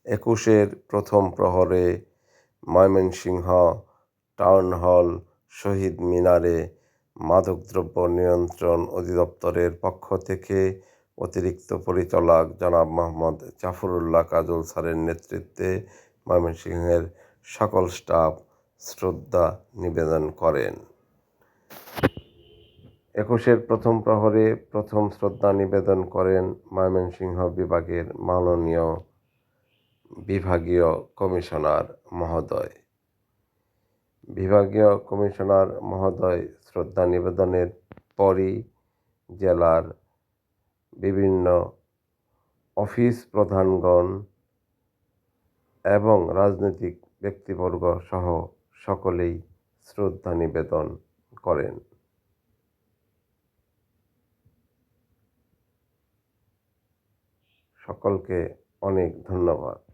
একুশের প্রথম প্রহরে ময়মনসিংহ টাউন হল শহীদ মিনারে মাদকদ্রব্য নিয়ন্ত্রণ অধিদপ্তরের পক্ষ থেকে অতিরিক্ত পরিচালক জনাব মোহাম্মদ জাফরুল্লাহ কাজল স্যারের নেতৃত্বে ময়মনসিংহের সকল স্টাফ শ্রদ্ধা নিবেদন করেন। একুশের প্রথম প্রহরে প্রথম শ্রদ্ধা নিবেদন করেন ময়মনসিংহ বিভাগের মাননীয় বিভাগীয় কমিশনার মহোদয়। বিভাগীয় কমিশনার মহোদয় শ্রদ্ধা নিবেদনের পরই জেলার বিভিন্ন অফিস প্রধানগণ এবং রাজনৈতিক ব্যক্তিবর্গ সহ সকলেই শ্রদ্ধা নিবেদন করেন। সকলকে অনেক ধন্যবাদ।